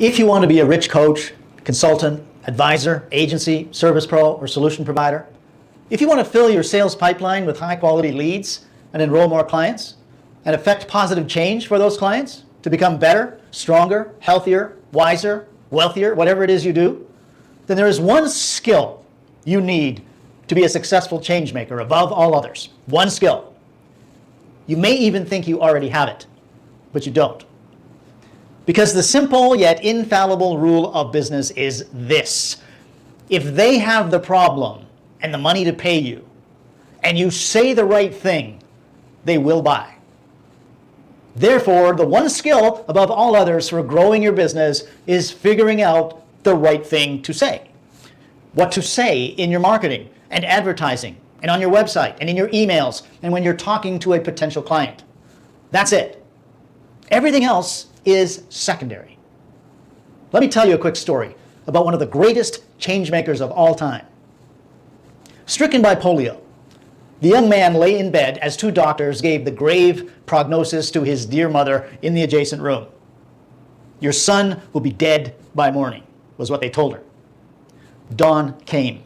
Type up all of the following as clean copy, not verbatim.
If you want to be a rich coach, consultant, advisor, agency, service pro, or solution provider, if you want to fill your sales pipeline with high-quality leads and enroll more clients and affect positive change for those clients to become better, stronger, healthier, wiser, wealthier, whatever it is you do, then there is one skill you need to be a successful change maker above all others. One skill. You may even think you already have it, but you don't. Because the simple yet infallible rule of business is this: if they have the problem and the money to pay you, and you say the right thing, they will buy. Therefore, the one skill above all others for growing your business is figuring out the right thing to say. What to say in your marketing and advertising and on your website and in your emails and when you're talking to a potential client. That's it. Everything else is secondary. Let me tell you a quick story about one of the greatest change makers of all time. Stricken by polio, the young man lay in bed as two doctors gave the grave prognosis to his dear mother in the adjacent room. "Your son will be dead by morning," was what they told her. Dawn came,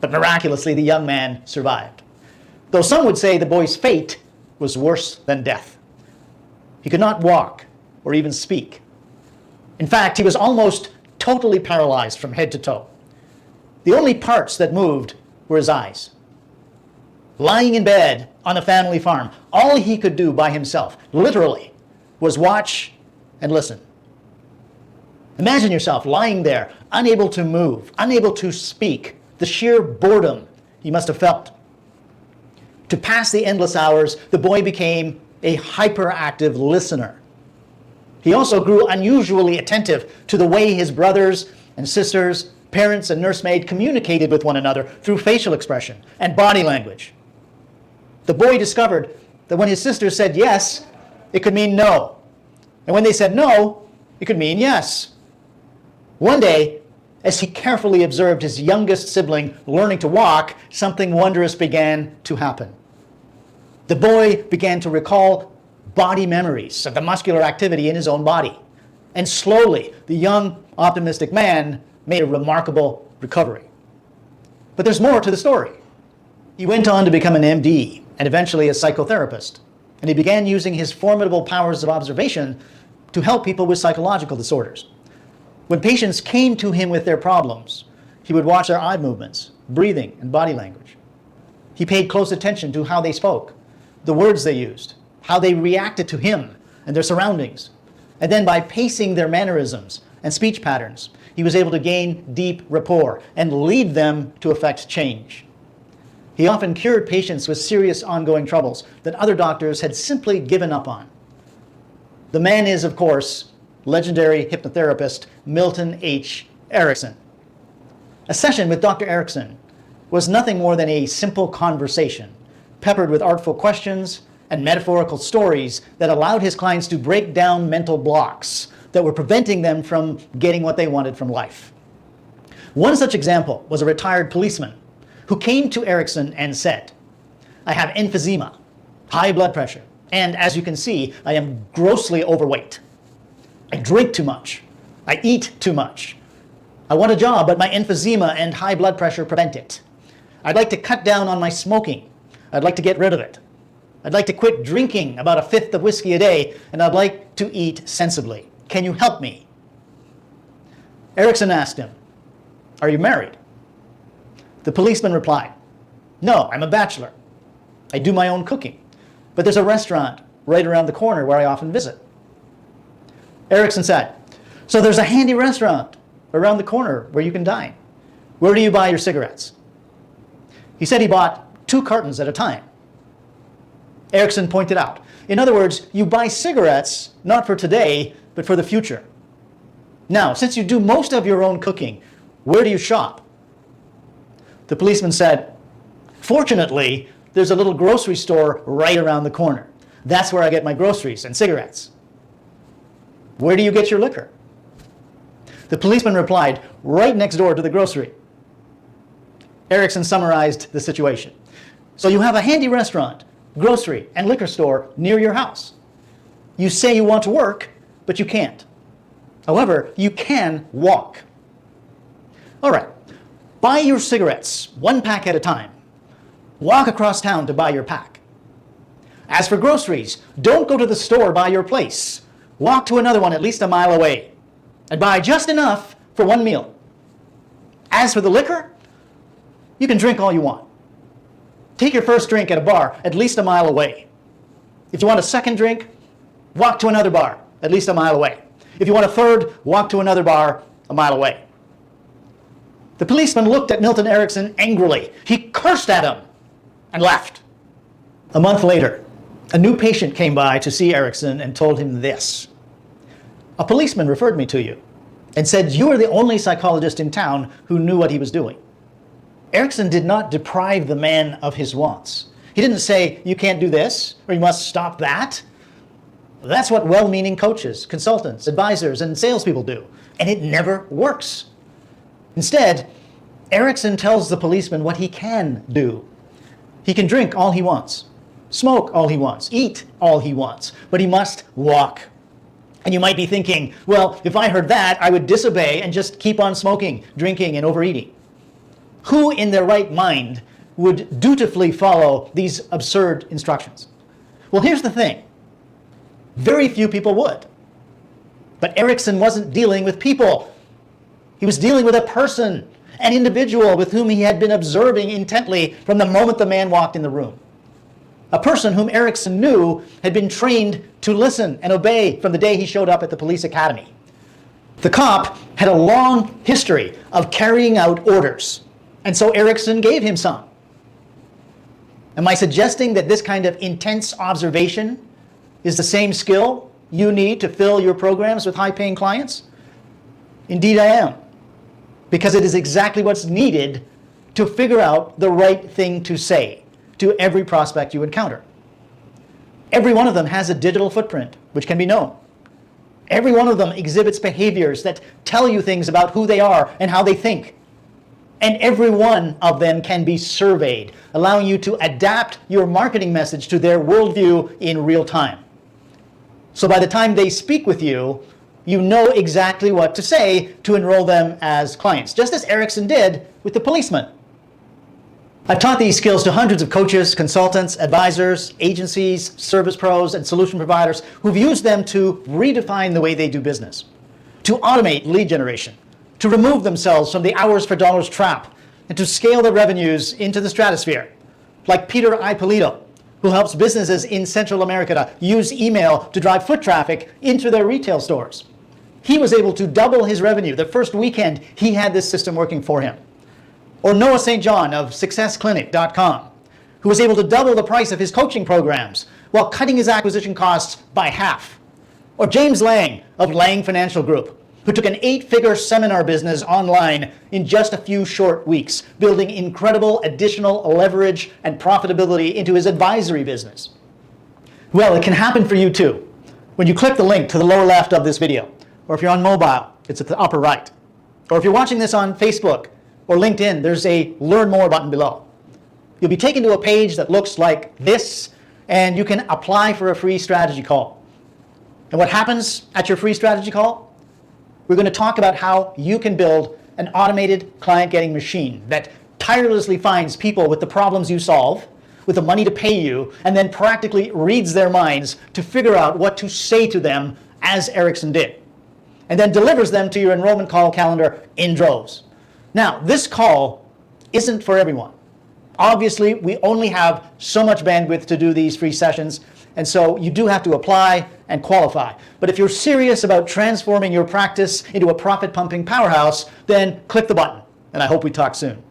but miraculously the young man survived, though some would say the boy's fate was worse than death. He could not walk or even speak. In fact, he was almost totally paralyzed from head to toe. The only parts that moved were his eyes. Lying in bed on the family farm, all he could do by himself, literally, was watch and listen. Imagine yourself lying there, unable to move, unable to speak, the sheer boredom he must have felt. To pass the endless hours, the boy became a hyperactive listener. He also grew unusually attentive to the way his brothers and sisters, parents and nursemaid communicated with one another through facial expression and body language. The boy discovered that when his sisters said yes, it could mean no. And when they said no, it could mean yes. One day, as he carefully observed his youngest sibling learning to walk, something wondrous began to happen. The boy began to recall body memories of the muscular activity in his own body. And slowly, the young, optimistic man made a remarkable recovery. But there's more to the story. He went on to become an MD and eventually a psychotherapist. And he began using his formidable powers of observation to help people with psychological disorders. When patients came to him with their problems, he would watch their eye movements, breathing, and body language. He paid close attention to how they spoke, the words they used, how they reacted to him and their surroundings. And then by pacing their mannerisms and speech patterns, he was able to gain deep rapport and lead them to effect change. He often cured patients with serious ongoing troubles that other doctors had simply given up on. The man is, of course, legendary hypnotherapist Milton H. Erickson. A session with Dr. Erickson was nothing more than a simple conversation, peppered with artful questions and metaphorical stories that allowed his clients to break down mental blocks that were preventing them from getting what they wanted from life. One such example was a retired policeman who came to Erickson and said, "I have emphysema, high blood pressure, and as you can see, I am grossly overweight. I drink too much. I eat too much. I want a job, but my emphysema and high blood pressure prevent it. I'd like to cut down on my smoking. I'd like to get rid of it. I'd like to quit drinking about a fifth of whiskey a day, and I'd like to eat sensibly. Can you help me?" Erickson asked him, "Are you married?" The policeman replied, "No, I'm a bachelor. I do my own cooking, but there's a restaurant right around the corner where I often visit." Erickson said, "So there's a handy restaurant around the corner where you can dine. Where do you buy your cigarettes?" He said he bought 2 cartons at a time. Erickson pointed out, in other words, you buy cigarettes not for today, but for the future. Now, since you do most of your own cooking, where do you shop? The policeman said, "Fortunately, there's a little grocery store right around the corner. That's where I get my groceries and cigarettes." "Where do you get your liquor?" The policeman replied, "Right next door to the grocery." Erickson summarized the situation. So you have a handy restaurant, grocery, and liquor store near your house. You say you want to work, but you can't. However, you can walk. All right, buy your cigarettes one pack at a time. Walk across town to buy your pack. As for groceries, don't go to the store by your place. Walk to another one at least a mile away and buy just enough for one meal. As for the liquor, you can drink all you want. Take your first drink at a bar at least a mile away. If you want a second drink, walk to another bar at least a mile away. If you want a third, walk to another bar a mile away. The policeman looked at Milton Erickson angrily. He cursed at him and left. A month later, a new patient came by to see Erickson and told him this. A policeman referred me to you and said you are the only psychologist in town who knew what he was doing. Erickson did not deprive the man of his wants. He didn't say, you can't do this, or you must stop that. That's what well-meaning coaches, consultants, advisors, and salespeople do, and it never works. Instead, Erickson tells the policeman what he can do. He can drink all he wants, smoke all he wants, eat all he wants, but he must walk. And you might be thinking, well, if I heard that, I would disobey and just keep on smoking, drinking, and overeating. Who in their right mind would dutifully follow these absurd instructions? Well, here's the thing. Very few people would. But Erickson wasn't dealing with people. He was dealing with a person, an individual with whom he had been observing intently from the moment the man walked in the room. A person whom Erickson knew had been trained to listen and obey from the day he showed up at the police academy. The cop had a long history of carrying out orders, and so Erickson gave him some. Am I suggesting that this kind of intense observation is the same skill you need to fill your programs with high-paying clients? Indeed I am, because it is exactly what's needed to figure out the right thing to say to every prospect you encounter. Every one of them has a digital footprint, which can be known. Every one of them exhibits behaviors that tell you things about who they are and how they think. And every one of them can be surveyed, allowing you to adapt your marketing message to their worldview in real time. So by the time they speak with you, you know exactly what to say to enroll them as clients, just as Erickson did with the policeman. I've taught these skills to hundreds of coaches, consultants, advisors, agencies, service pros, and solution providers who've used them to redefine the way they do business, to automate lead generation, to remove themselves from the hours for dollars trap, and to scale their revenues into the stratosphere. Like Peter Ippolito, who helps businesses in Central America to use email to drive foot traffic into their retail stores. He was able to double his revenue the first weekend he had this system working for him. Or Noah St. John of SuccessClinic.com, who was able to double the price of his coaching programs while cutting his acquisition costs by half. Or James Lang of Lang Financial Group, who took an 8-figure seminar business online in just a few short weeks, building incredible additional leverage and profitability into his advisory business. Well, it can happen for you too. When you click the link to the lower left of this video, or if you're on mobile, it's at the upper right. Or if you're watching this on Facebook or LinkedIn, there's a Learn More button below. You'll be taken to a page that looks like this, and you can apply for a free strategy call. And what happens at your free strategy call? We're going to talk about how you can build an automated client-getting machine that tirelessly finds people with the problems you solve, with the money to pay you, and then practically reads their minds to figure out what to say to them, as Erickson did, and then delivers them to your enrollment call calendar in droves. Now, this call isn't for everyone. Obviously, we only have so much bandwidth to do these free sessions, and so you do have to apply and qualify. But if you're serious about transforming your practice into a profit-pumping powerhouse, then click the button, and I hope we talk soon.